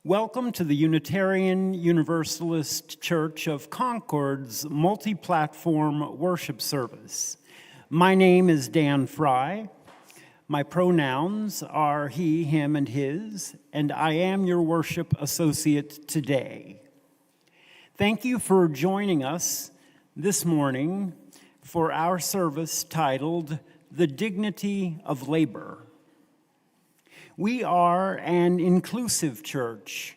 Welcome to the Unitarian Universalist Church of Concord's multi-platform worship service. My name is Dan Fry. My pronouns are he, him, and his, and I am your worship associate today. Thank you for joining us this morning for our service titled The Dignity of Labor. We are an inclusive church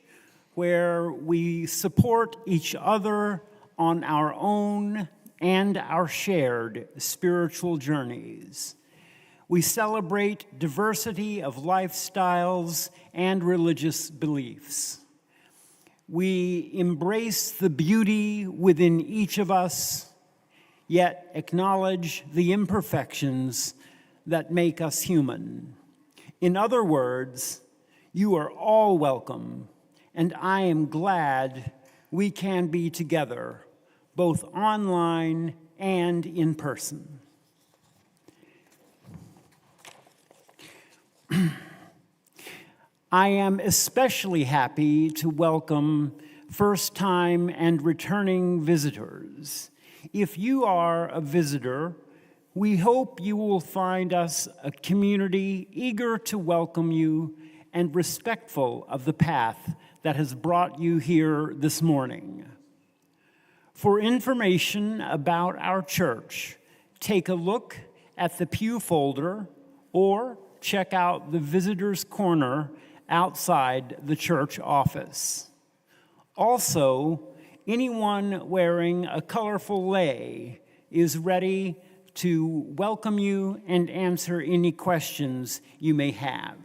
where we support each other on our own and our shared spiritual journeys. We celebrate diversity of lifestyles and religious beliefs. We embrace the beauty within each of us, yet acknowledge the imperfections that make us human. In other words, you are all welcome, and I am glad we can be together, both online and in person. I am especially happy to welcome first-time and returning visitors. If you are a visitor, we hope you will find us a community eager to welcome you and respectful of the path that has brought you here this morning. For information about our church, take a look at the pew folder or check out the visitors' corner outside the church office. Also, anyone wearing a colorful lei is ready to welcome you and answer any questions you may have.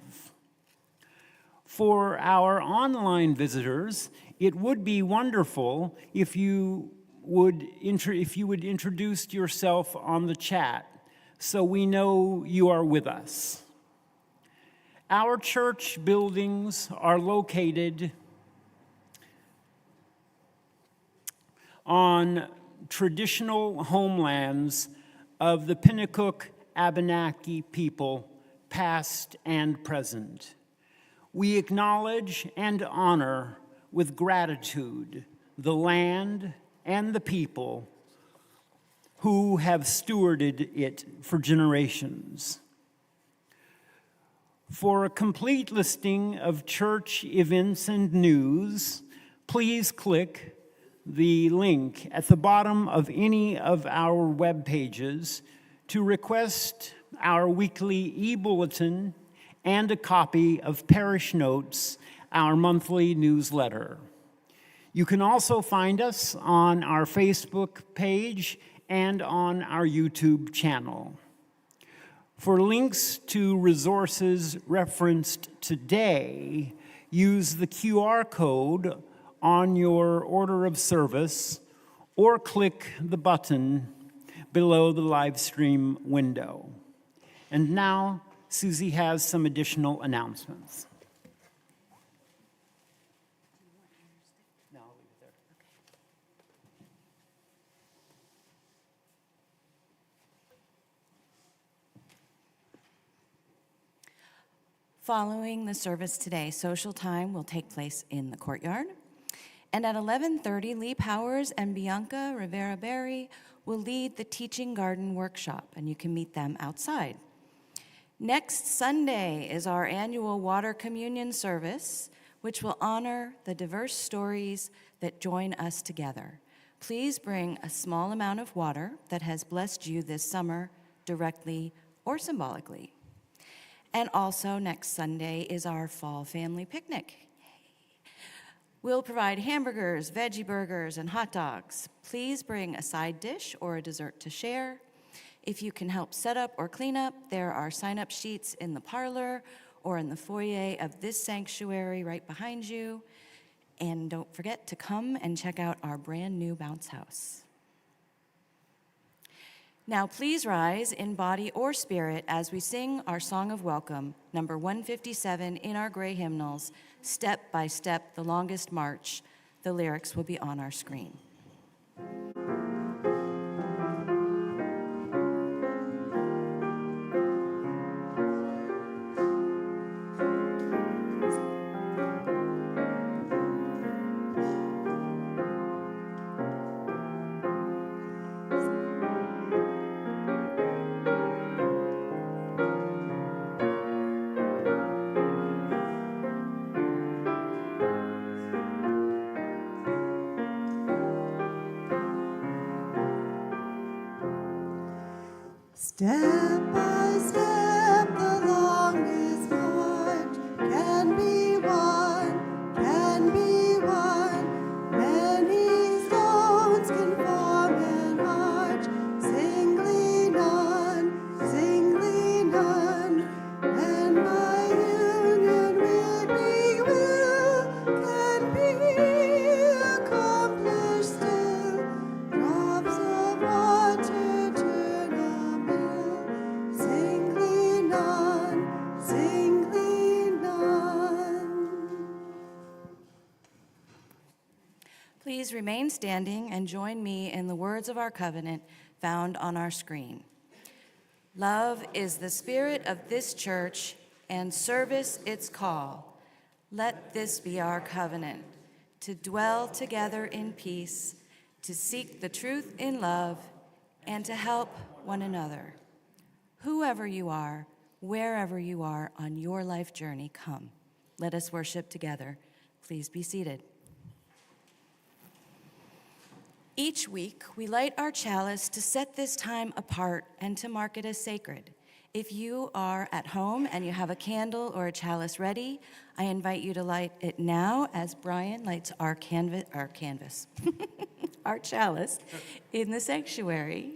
For our online visitors, it would be wonderful if you would introduce yourself on the chat so we know you are with us. Our church buildings are located on traditional homelands of the Pinnacook Abenaki people, past and present. We acknowledge and honor with gratitude the land and the people who have stewarded it for generations. For a complete listing of church events and news, please click the link at the bottom of any of our web pages to request our weekly e-bulletin and a copy of Parish Notes, our monthly newsletter. You can also find us on our Facebook page and on our YouTube channel. For links to resources referenced today, use the QR code on your order of service, or click the button below the live stream window. And now, Susie has some additional announcements. Following the service today, social time will take place in the courtyard. And at 11:30, Lee Powers and Bianca Rivera-Berry will lead the Teaching Garden workshop, and you can meet them outside. Next Sunday is our annual water communion service, which will honor the diverse stories that join us together. Please bring a small amount of water that has blessed you this summer, directly or symbolically. And also next Sunday is our fall family picnic. We'll provide hamburgers, veggie burgers, and hot dogs. Please bring a side dish or a dessert to share. If you can help set up or clean up, there are sign-up sheets in the parlor or in the foyer of this sanctuary right behind you. And don't forget to come and check out our brand new bounce house. Now please rise in body or spirit as we sing our song of welcome, number 157 in our gray hymnals, Step by Step, the Longest March. The lyrics will be on our screen. Step by step, the longest march can be won, can be won. Many stones can form an arch, singly none, and by union with we will can be accomplished still. Drops of water turn a mill, singly none, singly none. Please remain standing and join me in the words of our covenant found on our screen. Love is the spirit of this church and service its call. Let this be our covenant, to dwell together in peace, to seek the truth in love, and to help one another. Whoever you are, wherever you are on your life journey, come. Let us worship together. Please be seated. Each week, we light our chalice to set this time apart and to mark it as sacred. If you are at home and you have a candle or a chalice ready, I invite you to light it now as Brian lights our our chalice in the sanctuary.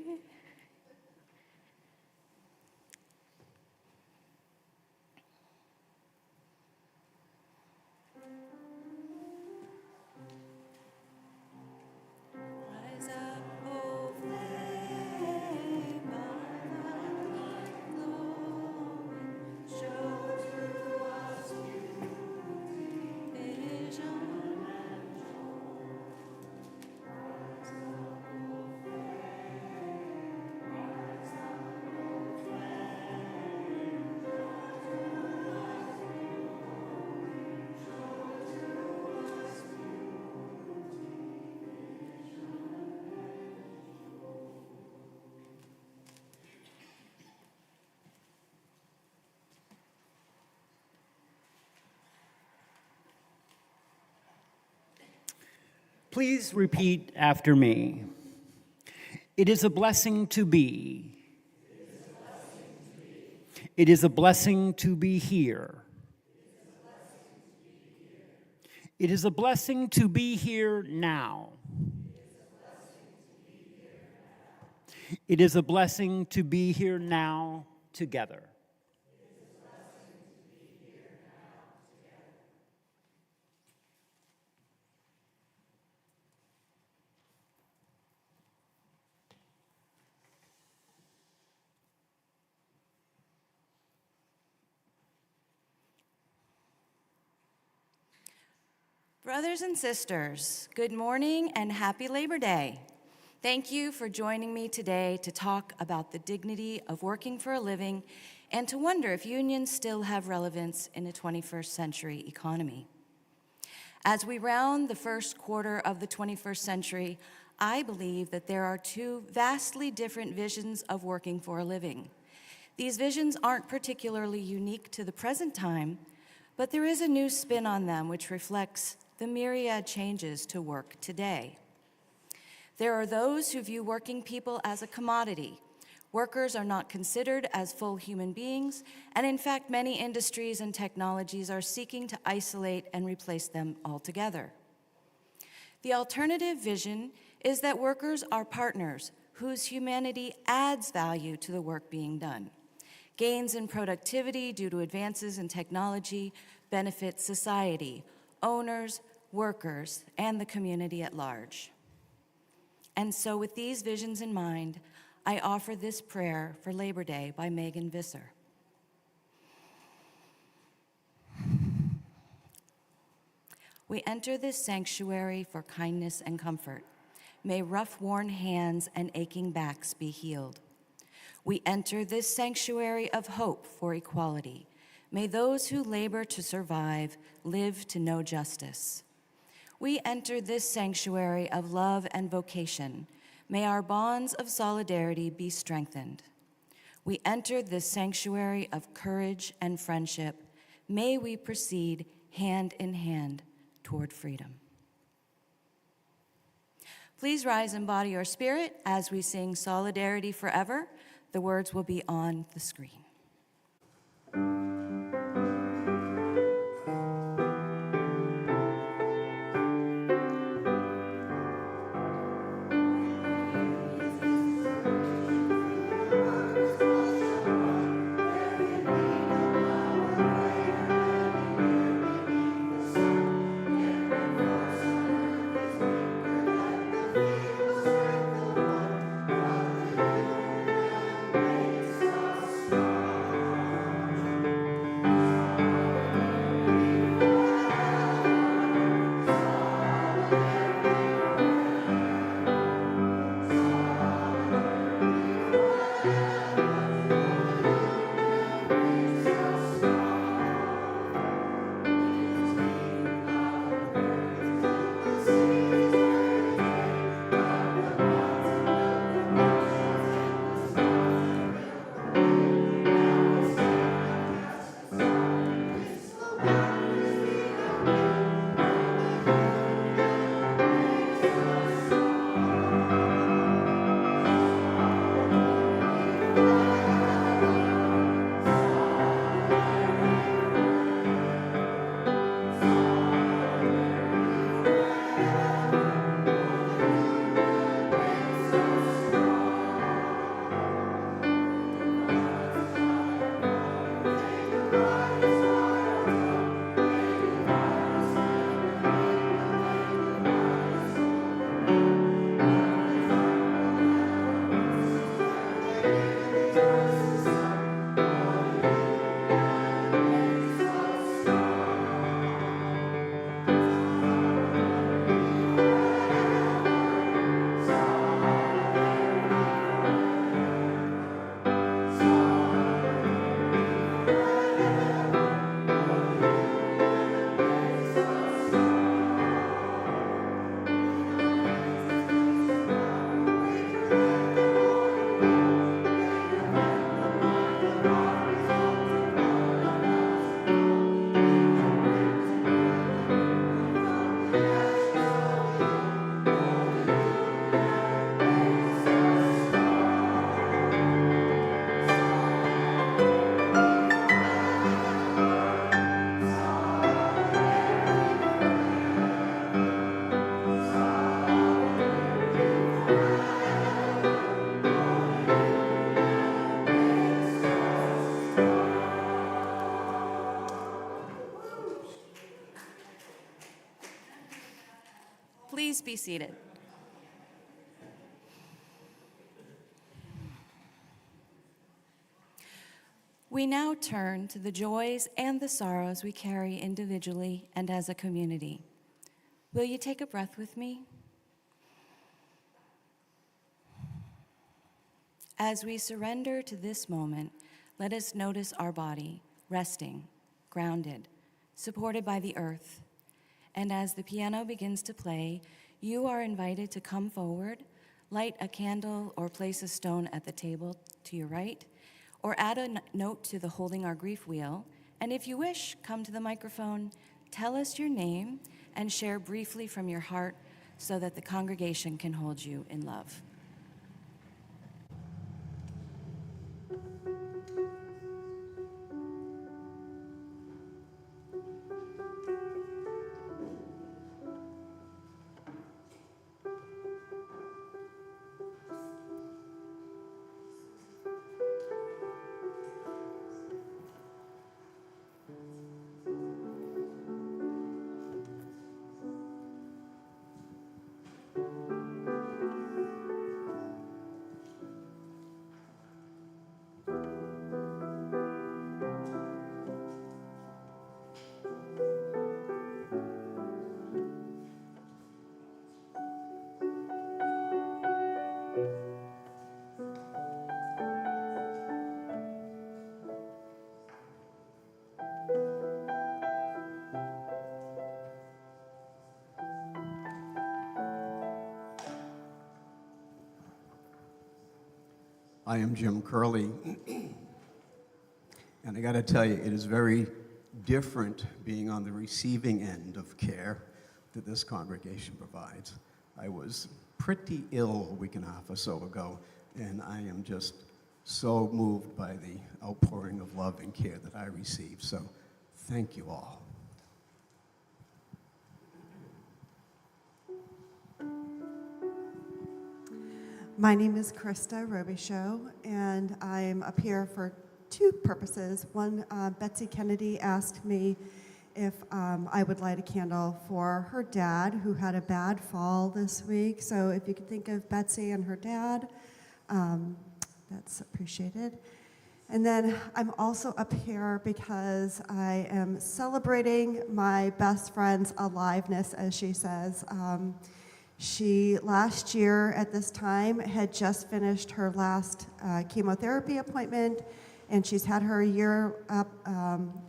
Rise up, O flame of thy glory, show to us beauty, vision, and joy. Rise up, O flame, rise up, O flame, show to us glory, show to us Please repeat after me. It is a blessing to be. It is a blessing to be here. It is a blessing to be here now. It is a blessing to be here now together. Brothers and sisters, good morning and happy Labor Day. Thank you for joining me today to talk about the dignity of working for a living and to wonder if unions still have relevance in a 21st century economy. As we round the first quarter of the 21st century, I believe that there are two vastly different visions of working for a living. These visions aren't particularly unique to the present time, but there is a new spin on them which reflects the myriad changes to work today. There are those who view working people as a commodity. Workers are not considered as full human beings, and in fact, many industries and technologies are seeking to isolate and replace them altogether. The alternative vision is that workers are partners whose humanity adds value to the work being done. Gains in productivity due to advances in technology benefit society, owners, workers, and the community at large. And so with these visions in mind, I offer this prayer for Labor Day by Megan Visser. We enter this sanctuary for kindness and comfort. May rough, worn hands and aching backs be healed. We enter this sanctuary of hope for equality. May those who labor to survive live to know justice. We enter this sanctuary of love and vocation. May our bonds of solidarity be strengthened. We enter this sanctuary of courage and friendship. May we proceed hand in hand toward freedom. Please rise in body or spirit as we sing Solidarity Forever The words will be on the screen. Please be seated. We now turn to the joys and the sorrows we carry individually and as a community. Will you take a breath with me? As we surrender to this moment, let us notice our body resting, grounded, supported by the earth. And as the piano begins to play, you are invited to come forward, light a candle or place a stone at the table to your right, or add a note to the Holding Our Grief wheel. And if you wish, come to the microphone, tell us your name, and share briefly from your heart so that the congregation can hold you in love. I am Jim Curley, and I got to tell you, it is very different being on the receiving end of care that this congregation provides. I was pretty ill a week and a half or so ago, and I am just so moved by the outpouring of love and care that I receive. So thank you all. My name is Krista Robichaud, and I'm up here for two purposes. One, Betsy Kennedy asked me if I would light a candle for her dad, who had a bad fall this week. So if you could think of Betsy and her dad, that's appreciated. And then I'm also up here because I am celebrating my best friend's aliveness, as she says. She, last year at this time, had just finished her last chemotherapy appointment, and she's had her year up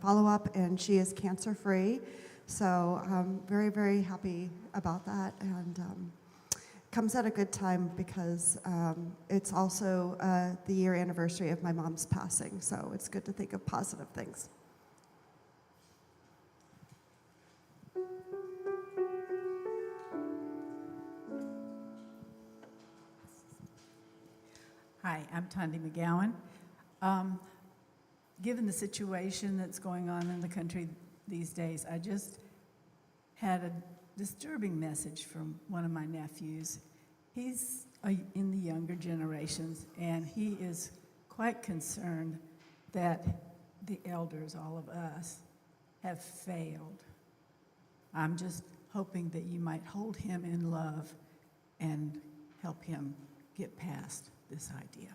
follow-up, and she is cancer-free. So I'm very, very happy about that, and comes at a good time because it's also the year anniversary of my mom's passing, so it's good to think of positive things. Hi, I'm Tondi McGowan. Given the situation that's going on in the country these days, I just had a disturbing message from one of my nephews. He's in the younger generations, and he is quite concerned that the elders, all of us, have failed. I'm just hoping that you might hold him in love and help him get past this idea.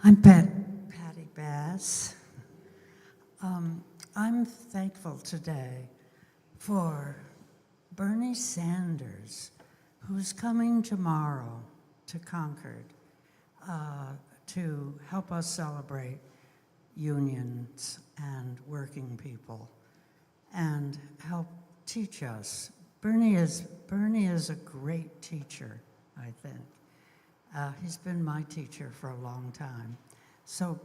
I'm Patty Bass. I'm thankful today for Bernie Sanders, who's coming tomorrow to Concord to help us celebrate unions and working people and help teach us. Bernie is a great teacher, I think. He's been my teacher for a long time. So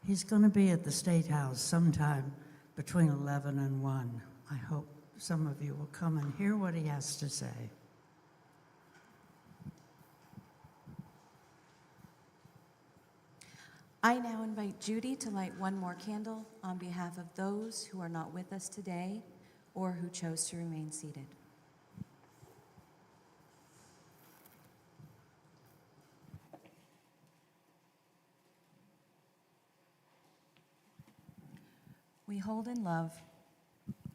he's going to be at the State House sometime between 11 and 1. I hope some of you will come and hear what he has to say. I now invite Judy to light one more candle on behalf of those who are not with us today or who chose to remain seated. We hold in love.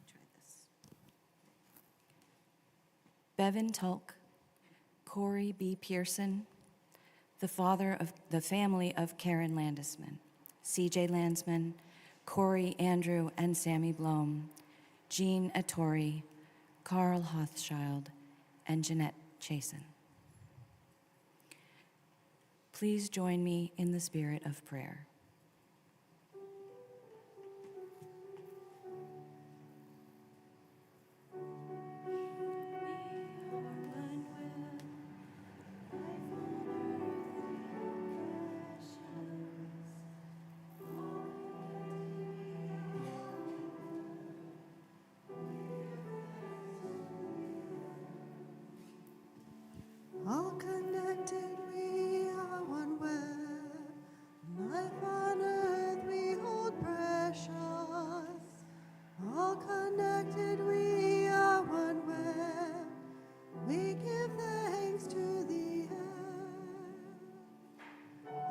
Try this. Bevan Tulk, Corey B. Pearson, the father of the family of Karen Landisman, C.J. Landsman, Corey, Andrew, and Sammy Blome, Jean Ettori, Carl Hothschild, and Jeanette Chasen. Please join me in the spirit of prayer. All connected, we are one web. Life on earth we hold precious. All connected, we are one web. We give thanks to the air.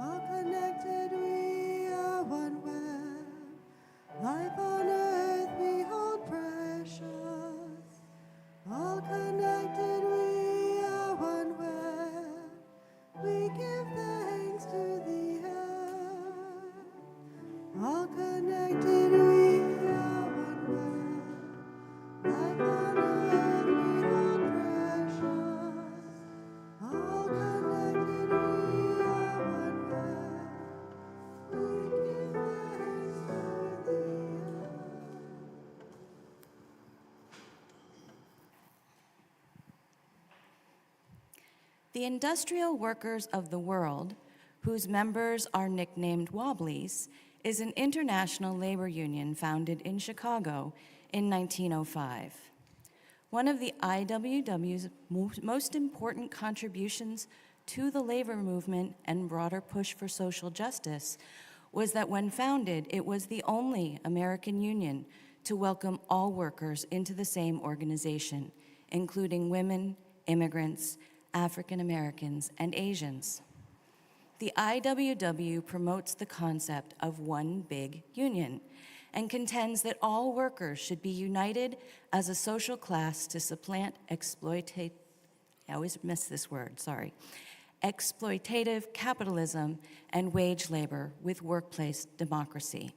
All connected, we are one web. Life on earth we hold precious. All connected, we are one web. We give thanks to the air. All connected, we are one web. Life on earth we hold precious. All connected, we are one web. We give thanks to the air. The industrial workers of the world whose members are nicknamed Wobblies, is an international labor union founded in Chicago in 1905. One of the IWW's most important contributions to the labor movement and broader push for social justice was that when founded, it was the only American union to welcome all workers into the same organization, including women, immigrants, African Americans, and Asians. The IWW promotes the concept of one big union and contends that all workers should be united as a social class to supplant exploitative capitalism and wage labor with workplace democracy.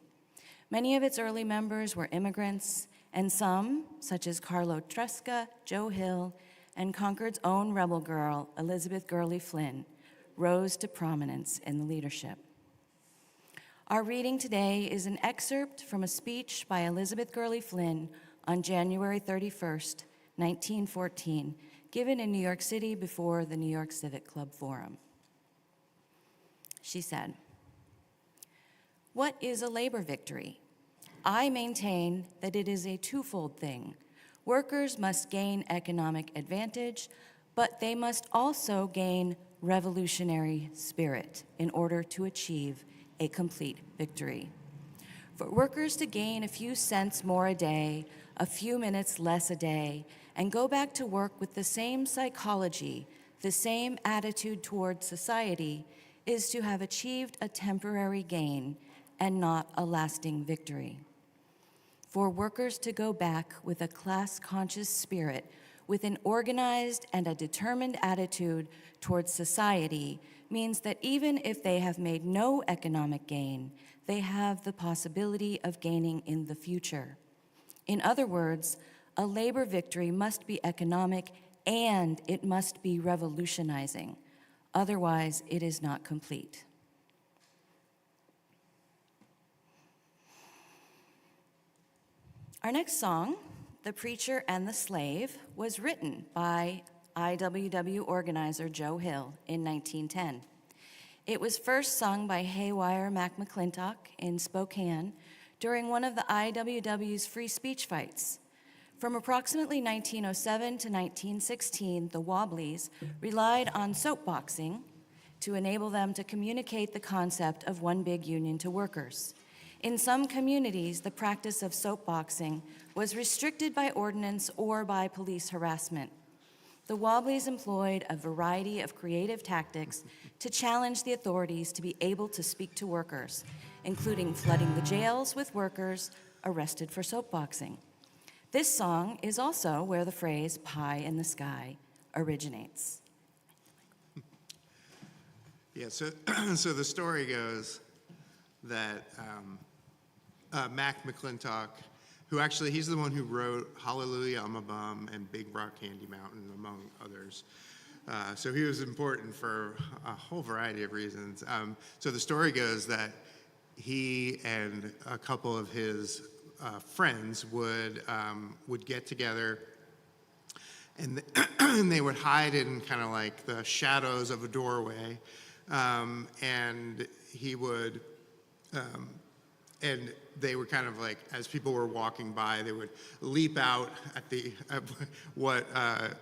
Many of its early members were immigrants, and some, such as Carlo Tresca, Joe Hill, and Concord's own rebel girl, Elizabeth Gurley Flynn, rose to prominence in the leadership. Our reading today is an excerpt from a speech by Elizabeth Gurley Flynn on January 31st, 1914, given in New York City before the New York Civic Club Forum. She said, "What is a labor victory? I maintain that it is a twofold thing. Workers must gain economic advantage, but they must also gain revolutionary spirit in order to achieve a complete victory. For workers to gain a few cents more a day, a few minutes less a day, and go back to work with the same psychology, the same attitude toward society, is to have achieved a temporary gain and not a lasting victory. For workers to go back with a class-conscious spirit, with an organized and a determined attitude towards society, means that even if they have made no economic gain, they have the possibility of gaining in the future. In other words, a labor victory must be economic and it must be revolutionizing. Otherwise, it is not complete." Our next song, "The Preacher and the Slave," was written by IWW organizer Joe Hill in 1910. It was first sung by Haywire McClintock in Spokane during one of the IWW's free speech fights. From approximately 1907 to 1916, the Wobblies relied on soapboxing to enable them to communicate the concept of one big union to workers. In some communities, the practice of soapboxing was restricted by ordinance or by police harassment. The Wobblies employed a variety of creative tactics to challenge the authorities to be able to speak to workers, including flooding the jails with workers arrested for soapboxing. This song is also where the phrase "pie in the sky" originates. Yeah, so the story goes that Mac McClintock, who actually, he's the one who wrote Hallelujah, I'm a Bum and Big Rock Candy Mountain, among others. So he was important for a whole variety of reasons. So the story goes that he and a couple of his friends would get together, and they would hide in kind of like the shadows of a doorway, and he would, and they were kind of like, as people were walking by, they would leap out at what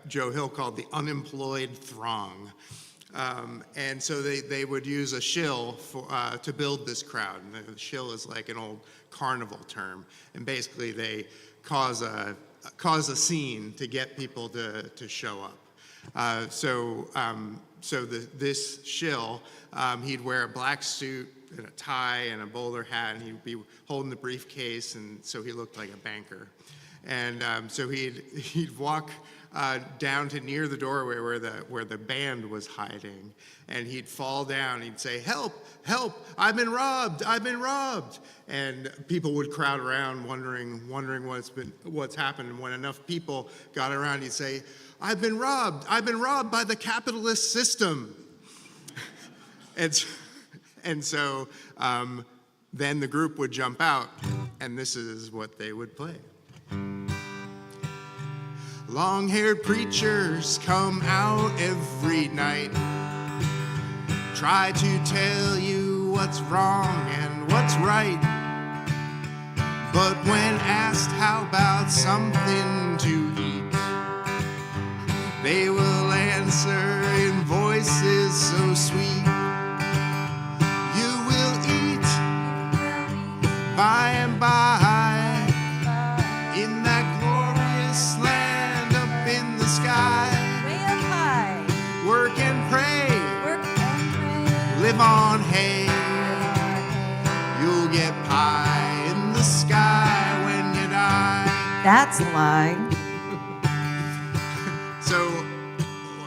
Joe Hill called the unemployed throng. And so they would use a shill to build this crowd. And the shill is like an old carnival term. And basically they cause a scene to get people to show up. This shill, he'd wear a black suit and a tie and a bowler hat, and he'd be holding the briefcase, and so he looked like a banker. And so he'd walk down to near the doorway where the band was hiding, and he'd fall down. He'd say, "Help! Help! I've been robbed! I've been robbed!" And people would crowd around, wondering what's happened. And when enough people got around, he'd say, "I've been robbed! I've been robbed by the capitalist system!" And so then the group would jump out, and this is what they would play. Long-haired preachers come out every night, try to tell you what's wrong and what's right. But when asked how about something to eat, they will answer in voices so sweet. You will eat by and by in that glorious land up in the sky. Way up high. Work and pray, Work and pray. live on hay. You'll get pie in the sky when you die. That's a lie. So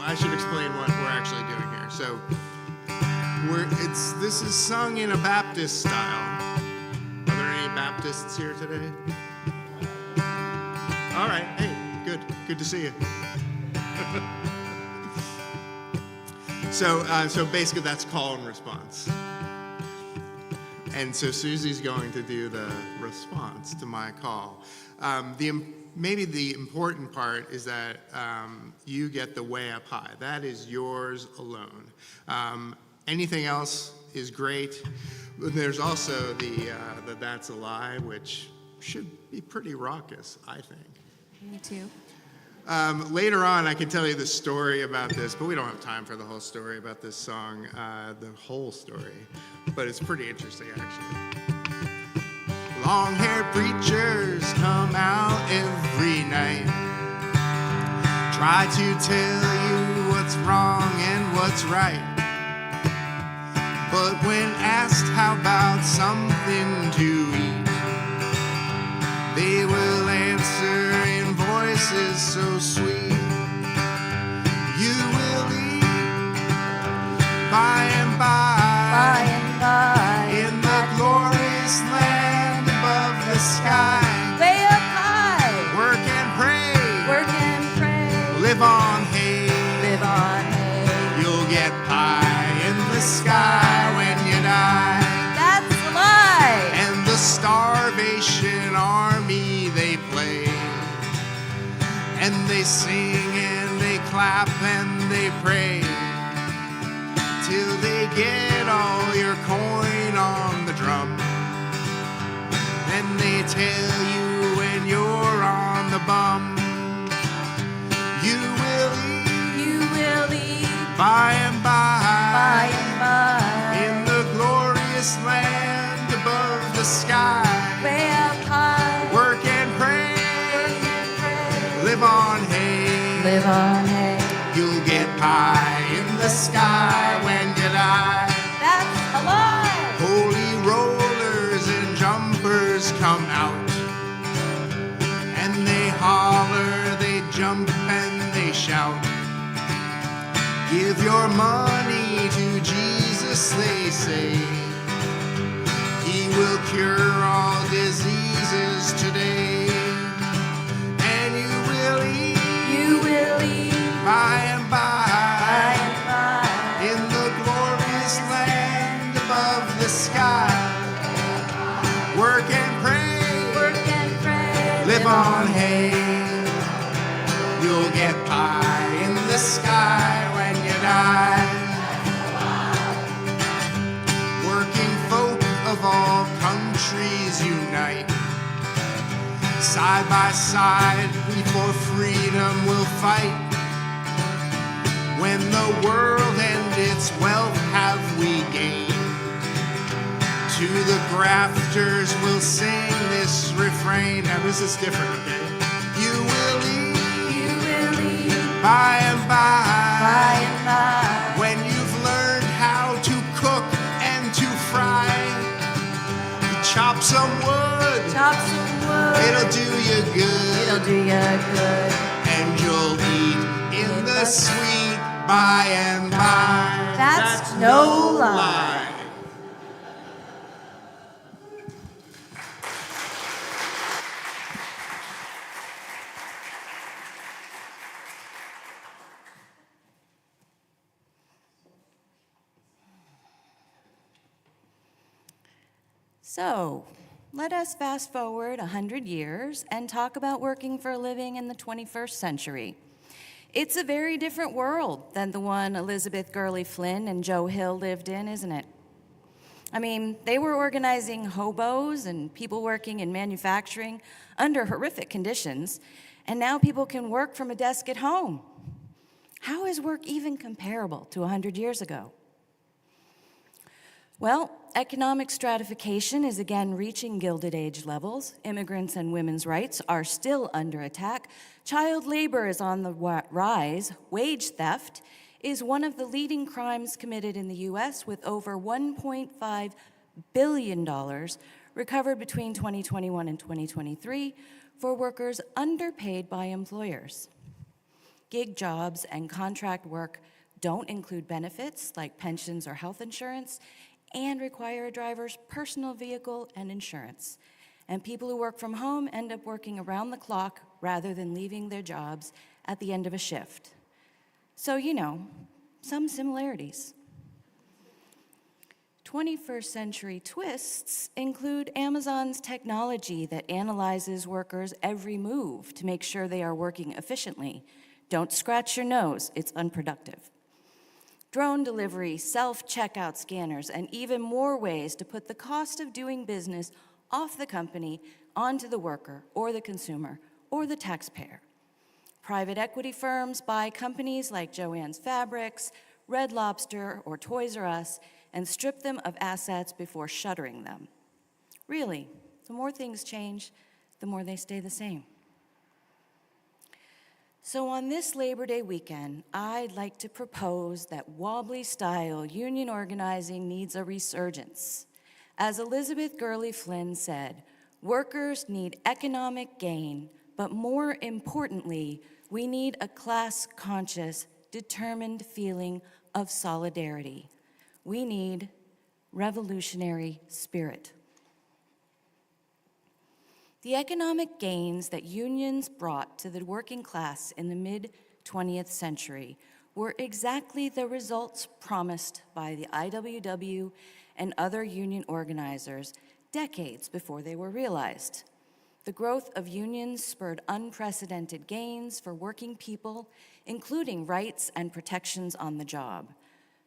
I should explain what we're actually doing here. So this is sung in a Baptist style. Are there any Baptists here today? All right. Hey, good to see you. So basically that's call and response. And so Susie's going to do the response to my call. Maybe the important part is that you get the way up high. That is yours alone. Anything else is great. There's also the That's a Lie, which should be pretty raucous, I think. Me too. Later on, I can tell you the story about this, but we don't have time for the whole story about this song, the whole story. But it's pretty interesting, actually. Long-haired preachers come out every night, try to tell you what's wrong and what's right. But when asked how about something to eat, they will answer in voices so sweet. You will eat by and by, in the glorious land above the sky. Way up high. Work and pray, Work and pray. live on hay. Live on hay. You'll get pie in the sky when you die. That's a lie. And the Starvation Army, they play, and they sing and they clap and they pray, till they get all your coin on the drum. Then they tell you when you're on the bum, you will eat You will eat by and by by, and by. in the glorious land above the sky. Way up high. Work and pray, Work and pray. live on hay. Live on hay. You'll get pie in the sky when you die. That's a lie. Holy rollers and jumpers come out, and they holler, they jump and they shout. Give your money to Jesus, they say. He will cure all diseases today. And you will eat You will eat by and by by, and by. in the glorious land above the sky. Work and pray, Work and pray. live on hay. You'll get pie in the sky when you die. Working folk of all countries unite. Side by side, we for freedom will fight. When the world and its wealth have we gained, to the grafters we'll sing this refrain. Now this is different, okay? You will eat You will eat by and by and by. when you've learned how to cook and to fry. You chop some wood, Chop some wood. it'll do you good. It'll do you good. And you'll eat in the sweet by and by. That's no lie. So, let us fast forward 100 years and talk about working for a living in the 21st century. It's a very different world than the one Elizabeth Gurley Flynn and Joe Hill lived in, isn't it? I mean, they were organizing hobos and people working in manufacturing under horrific conditions, and now people can work from a desk at home. How is work even comparable to 100 years ago? Well, economic stratification is again reaching Gilded Age levels. Immigrants and women's rights are still under attack. Child labor is on the rise. Wage theft is one of the leading crimes committed in the U.S., with over $1.5 billion recovered between 2021 and 2023 for workers underpaid by employers. Gig jobs and contract work don't include benefits like pensions or health insurance and require a driver's personal vehicle and insurance. And people who work from home end up working around the clock rather than leaving their jobs at the end of a shift. So, some similarities. 21st century twists include Amazon's technology that analyzes workers' every move to make sure they are working efficiently. Don't scratch your nose, it's unproductive. Drone delivery, self-checkout scanners, and even more ways to put the cost of doing business off the company onto the worker or the consumer or the taxpayer. Private equity firms buy companies like Joann's Fabrics, Red Lobster, or Toys R Us and strip them of assets before shuttering them. Really, the more things change, the more they stay the same. So on this Labor Day weekend, I'd like to propose that wobbly-style union organizing needs a resurgence. As Elizabeth Gurley Flynn said, workers need economic gain, but more importantly, we need a class-conscious, determined feeling of solidarity. We need revolutionary spirit. The economic gains that unions brought to the working class in the mid-20th century were exactly the results promised by the IWW and other union organizers decades before they were realized. The growth of unions spurred unprecedented gains for working people, including rights and protections on the job.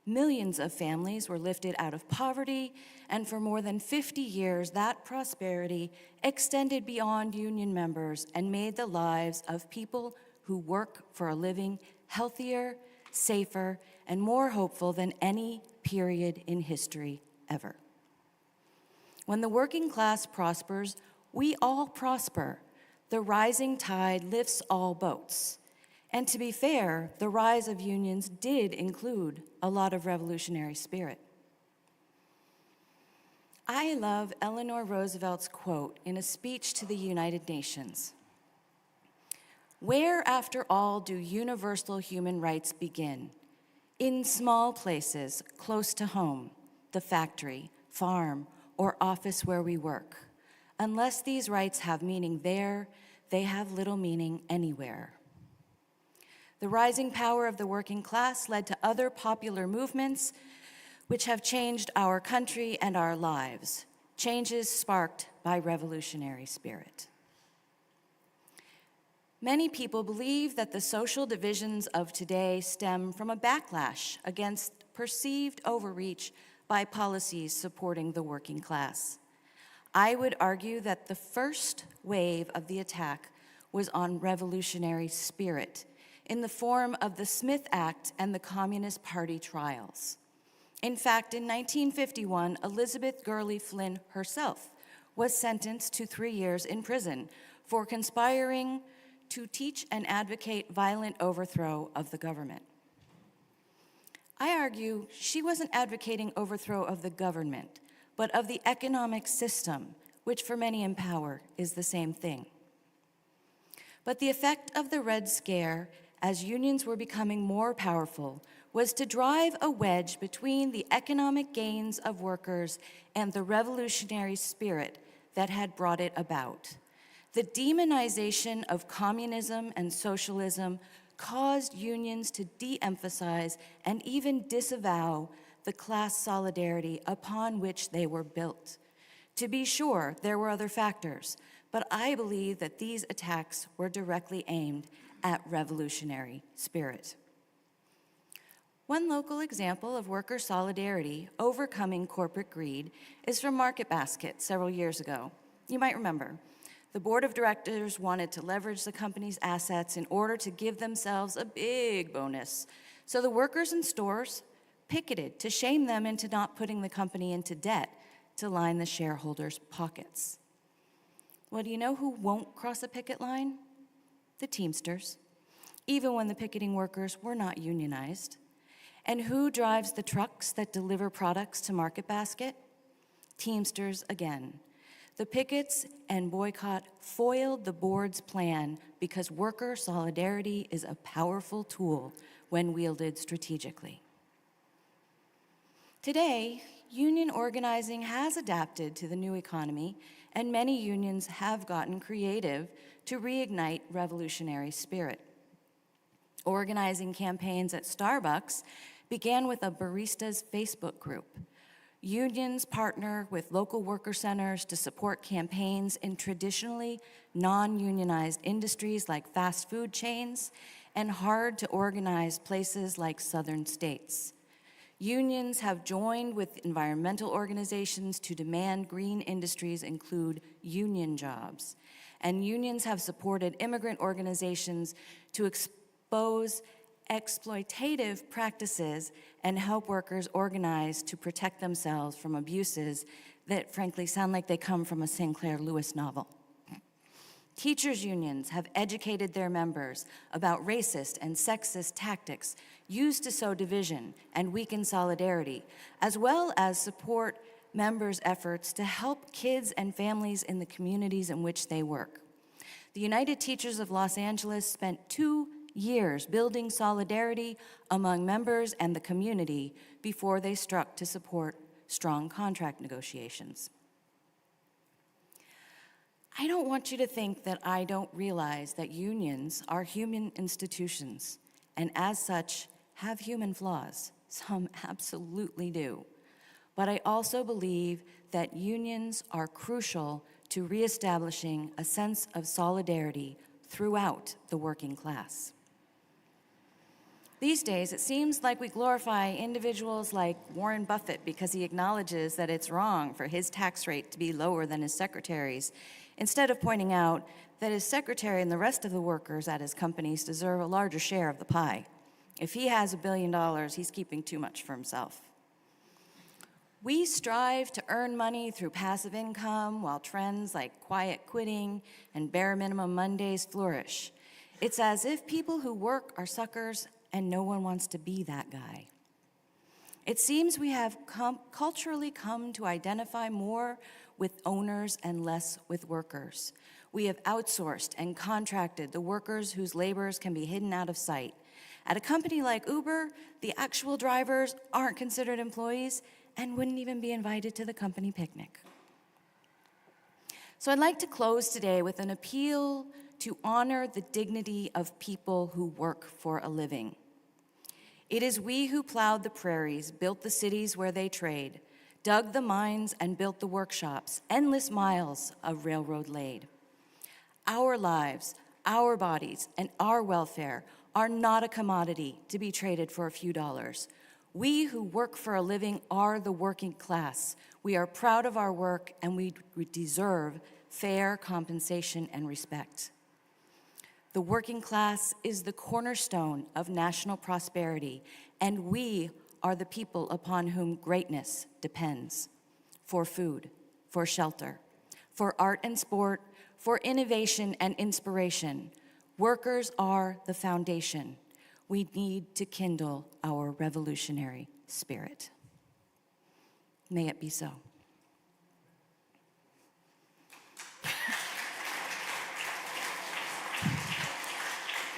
Millions of families were lifted out of poverty, and for more than 50 years, that prosperity extended beyond union members and made the lives of people who work for a living healthier, safer, and more hopeful than any period in history ever. When the working class prospers, we all prosper. The rising tide lifts all boats. And to be fair, the rise of unions did include a lot of revolutionary spirit. I love Eleanor Roosevelt's quote in a speech to the United Nations. "Where, after all, do universal human rights begin? In small places close to home, the factory, farm, or office where we work. Unless these rights have meaning there, they have little meaning anywhere." The rising power of the working class led to other popular movements which have changed our country and our lives, changes sparked by revolutionary spirit. Many people believe that the social divisions of today stem from a backlash against perceived overreach by policies supporting the working class. I would argue that the first wave of the attack was on revolutionary spirit in the form of the Smith Act and the Communist Party trials. In fact, in 1951, Elizabeth Gurley Flynn herself was sentenced to 3 years in prison for conspiring to teach and advocate violent overthrow of the government. I argue she wasn't advocating overthrow of the government, but of the economic system, which for many in power is the same thing. But the effect of the Red Scare, as unions were becoming more powerful, was to drive a wedge between the economic gains of workers and the revolutionary spirit that had brought it about. The demonization of communism and socialism caused unions to de-emphasize and even disavow the class solidarity upon which they were built. To be sure, there were other factors, but I believe that these attacks were directly aimed at Revolutionary Spirit. One local example of worker solidarity overcoming corporate greed is from Market Basket several years ago. You might remember. The board of directors wanted to leverage the company's assets in order to give themselves a big bonus. So the workers in stores picketed to shame them into not putting the company into debt to line the shareholders' pockets. Well, do you know who won't cross a picket line? The Teamsters, even when the picketing workers were not unionized. And who drives the trucks that deliver products to Market Basket? Teamsters again. The pickets and boycott foiled the board's plan because worker solidarity is a powerful tool when wielded strategically. Today, union organizing has adapted to the new economy, and many unions have gotten creative to reignite revolutionary spirit. Organizing campaigns at Starbucks began with a baristas Facebook group. Unions partner with local worker centers to support campaigns in traditionally non-unionized industries like fast food chains and hard-to-organize places like southern states. Unions have joined with environmental organizations to demand green industries include union jobs. And unions have supported immigrant organizations to expose exploitative practices and help workers organize to protect themselves from abuses that frankly sound like they come from a Sinclair Lewis novel. Teachers' unions have educated their members about racist and sexist tactics used to sow division and weaken solidarity, as well as support members' efforts to help kids and families in the communities in which they work. The United Teachers of Los Angeles spent 2 years building solidarity among members and the community before they struck to support strong contract negotiations. I don't want you to think that I don't realize that unions are human institutions and as such have human flaws. Some absolutely do. But I also believe that unions are crucial to reestablishing a sense of solidarity throughout the working class. These days, it seems like we glorify individuals like Warren Buffett because he acknowledges that it's wrong for his tax rate to be lower than his secretary's, instead of pointing out that his secretary and the rest of the workers at his companies deserve a larger share of the pie. If he has $1 billion, he's keeping too much for himself. We strive to earn money through passive income while trends like quiet quitting and bare minimum Mondays flourish. It's as if people who work are suckers and no one wants to be that guy. It seems we have culturally come to identify more with owners and less with workers. We have outsourced and contracted the workers whose labors can be hidden out of sight. At a company like Uber, the actual drivers aren't considered employees and wouldn't even be invited to the company picnic. So I'd like to close today with an appeal to honor the dignity of people who work for a living. It is we who plowed the prairies, built the cities where they trade, dug the mines and built the workshops, endless miles of railroad laid. Our lives, our bodies, and our welfare are not a commodity to be traded for a few dollars. We who work for a living are the working class. We are proud of our work and we deserve fair compensation and respect. The working class is the cornerstone of national prosperity, and we are the people upon whom greatness depends. For food, for shelter, for art and sport, for innovation and inspiration. Workers are the foundation. We need to kindle our revolutionary spirit. May it be so.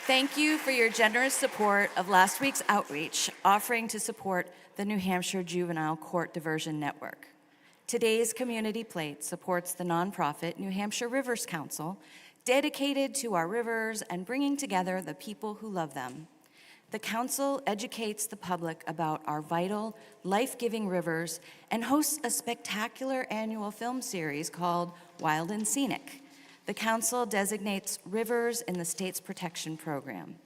Thank you for your generous support of last week's outreach, offering to support the New Hampshire Juvenile Court Diversion Network. Today's community plate supports the nonprofit New Hampshire Rivers Council, dedicated to our rivers and bringing together the people who love them. The council educates the public about our vital, life-giving rivers and hosts a spectacular annual film series called Wild and Scenic. The Council designates rivers in the state's protection program.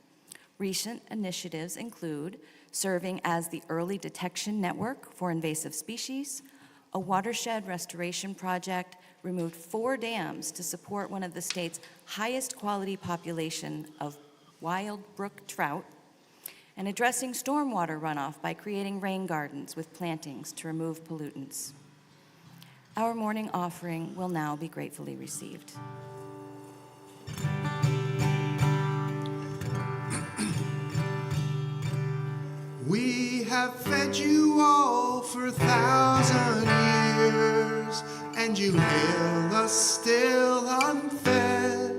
Recent initiatives include serving as the early detection network for invasive species. A watershed restoration project removed 4 dams to support one of the state's highest quality population of wild brook trout, and addressing stormwater runoff by creating rain gardens with plantings to remove pollutants. Our morning offering will now be gratefully received. We have fed you all for 1,000 years, and you hail us still unfed,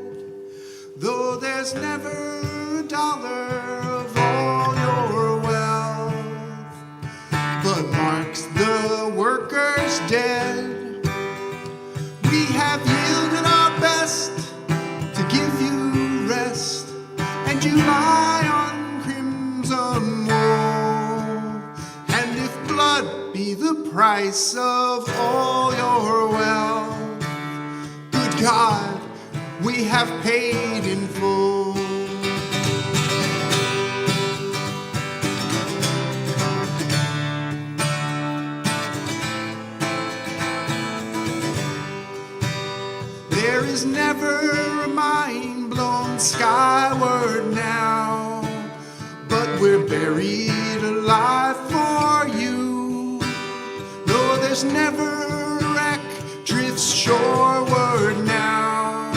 though there's never a dollar of all your wealth, but marks the workers dead. We have yielded our best to give you rest, and you lie on crimson wool. And if blood be the price of all your wealth, good God, we have paid in full. There is never a mine blown skyward now, but we're buried alive for you. No, there's never a wreck drifts shoreward now,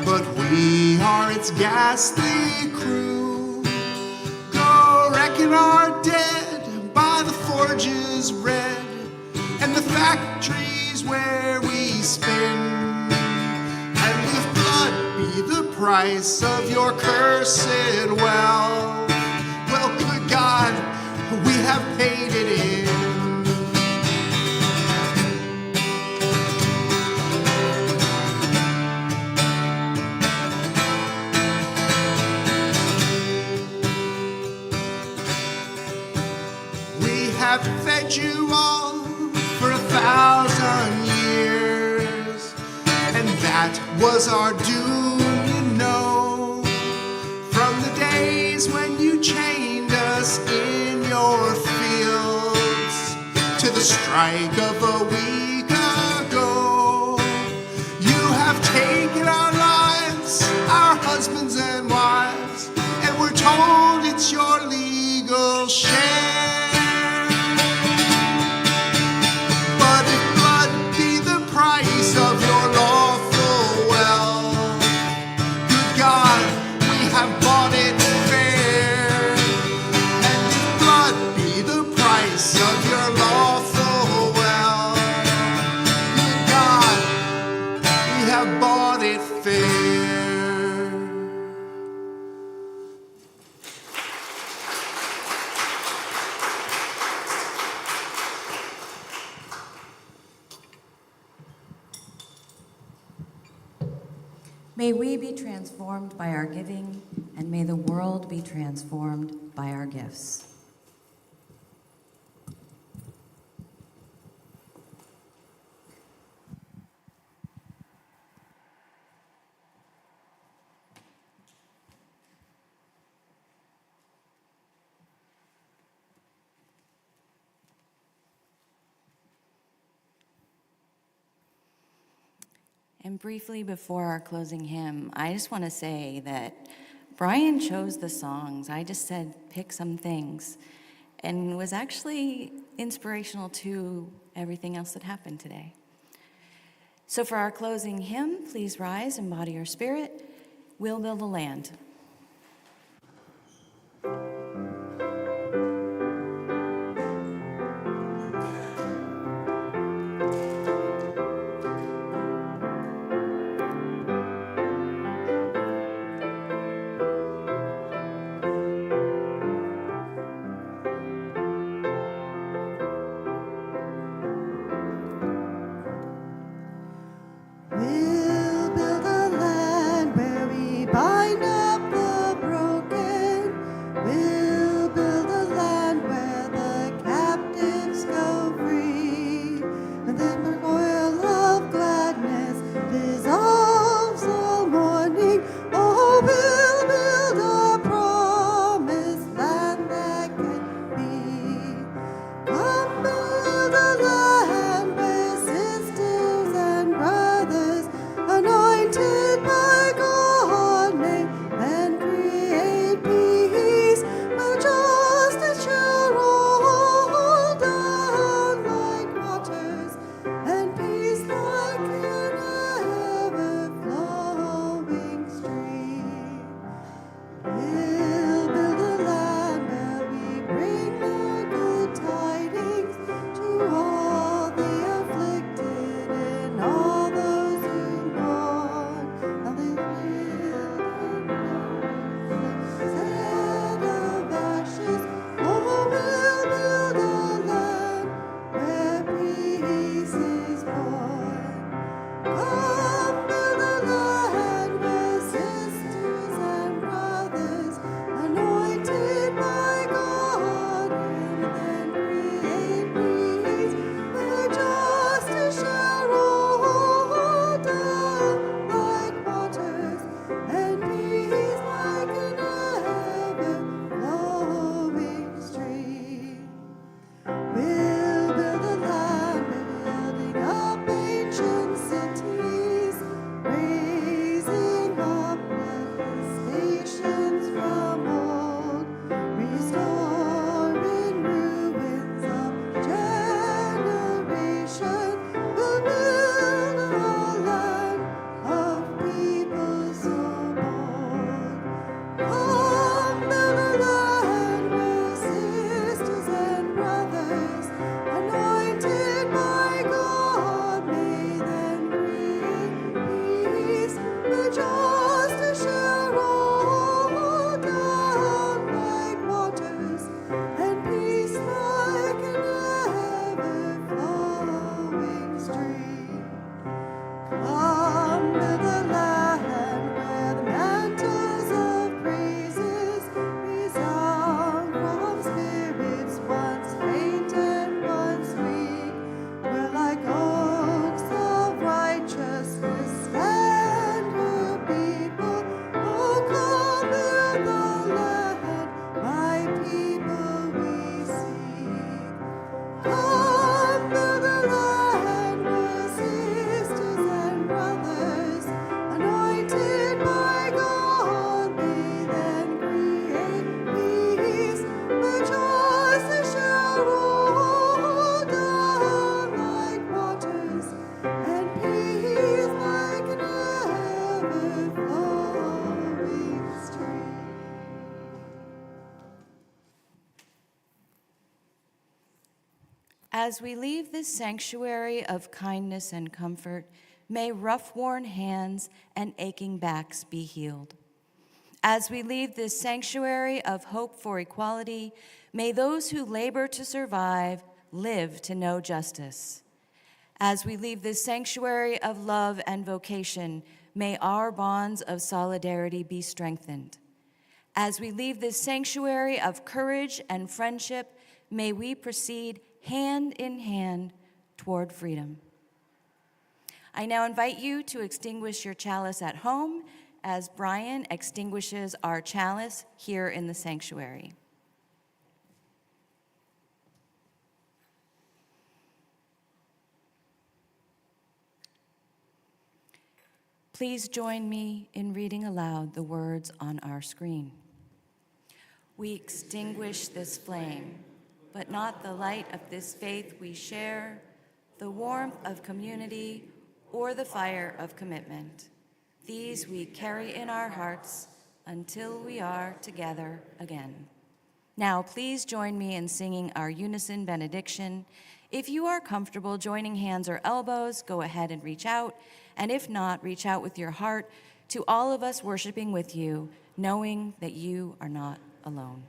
but we are its ghastly crew. Go reckon our dead by the forges red and the factories where we spin. And if blood be the price of your cursed wealth, well, good God, we have paid it in. We have fed you all for 1,000 years, and that was our doom, you know, from the days when you chained us in your fields to the strike of a week ago. You have taken our lives, our husbands and wives, and we're told it's your legal share. But if blood be the price of your lawful wealth, good God, we have bought it fair. And if blood be the price of your lawful wealth, good God, we have bought it fair. May we be transformed by our giving, and may the world be transformed by our gifts. And briefly before our closing hymn, I just want to say that Brian chose the songs. I just said, pick some things, and was actually inspirational to everything else that happened today. So for our closing hymn, please rise and body your spirit. We'll build a land. We'll build a land where we bind up As we leave this sanctuary of kindness and comfort, may rough-worn hands and aching backs be healed. As we leave this sanctuary of hope for equality, may those who labor to survive live to know justice. As we leave this sanctuary of love and vocation, may our bonds of solidarity be strengthened. As we leave this sanctuary of courage and friendship, may we proceed hand in hand toward freedom. I now invite you to extinguish your chalice at home as Brian extinguishes our chalice here in the sanctuary. Please join me in reading aloud the words on our screen. We extinguish this flame, but not the light of this faith we share, the warmth of community, or the fire of commitment. These we carry in our hearts until we are together again. Now, please join me in singing our unison benediction. If you are comfortable joining hands or elbows, go ahead and reach out. And if not, reach out with your heart to all of us worshiping with you, knowing that you are not alone.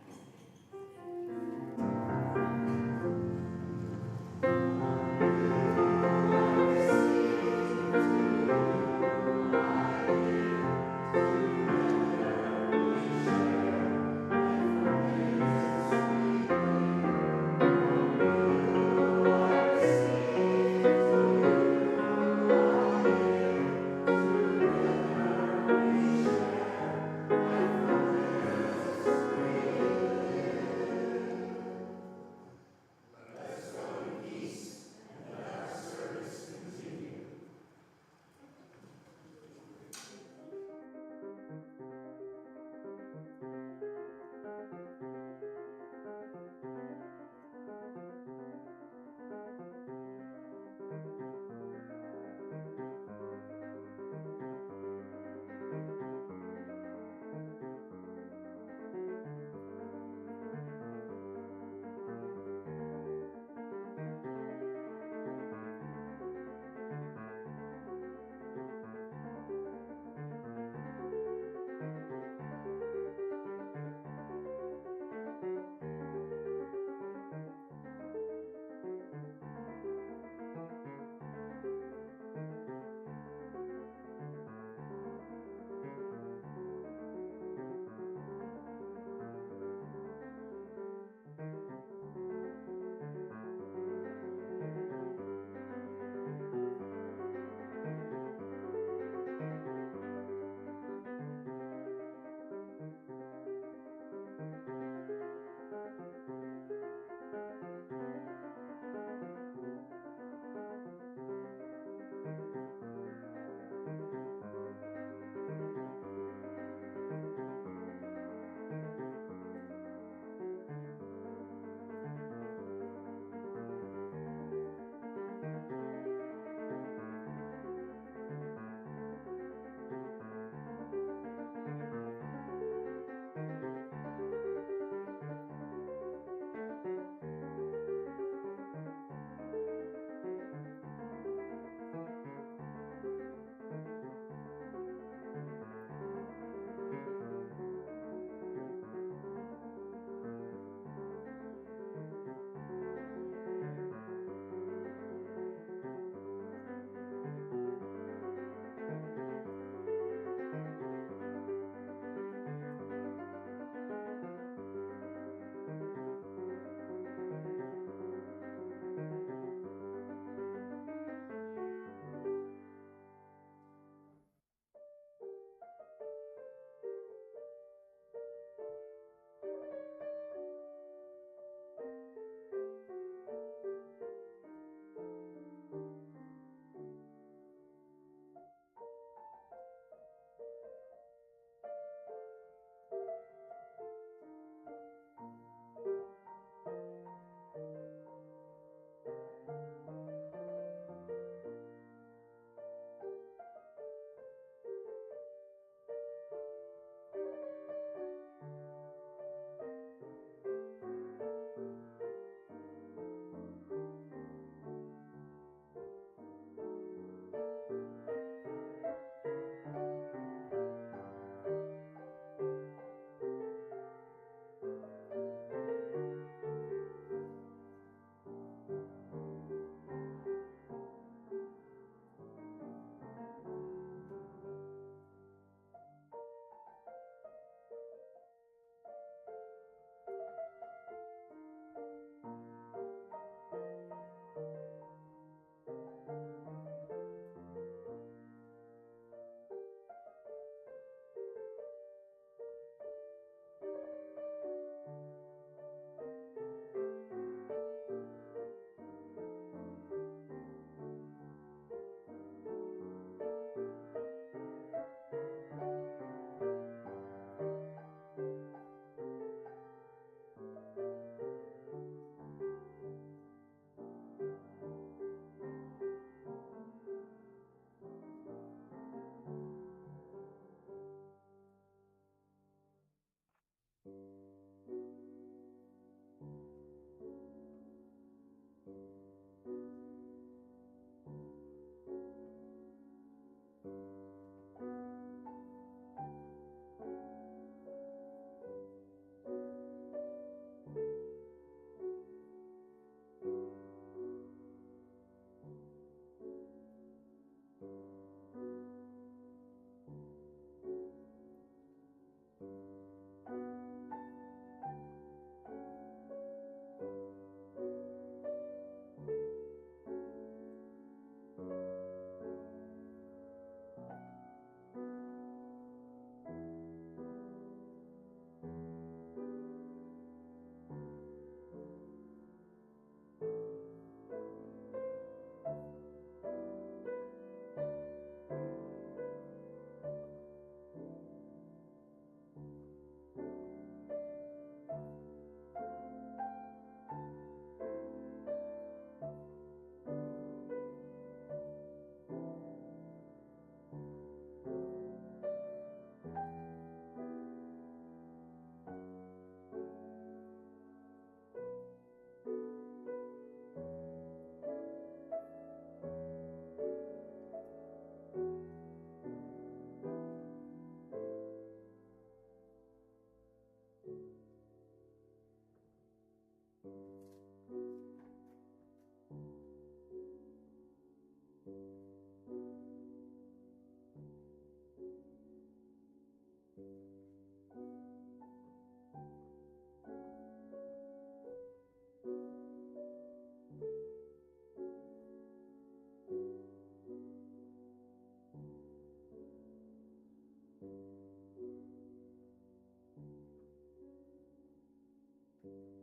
you.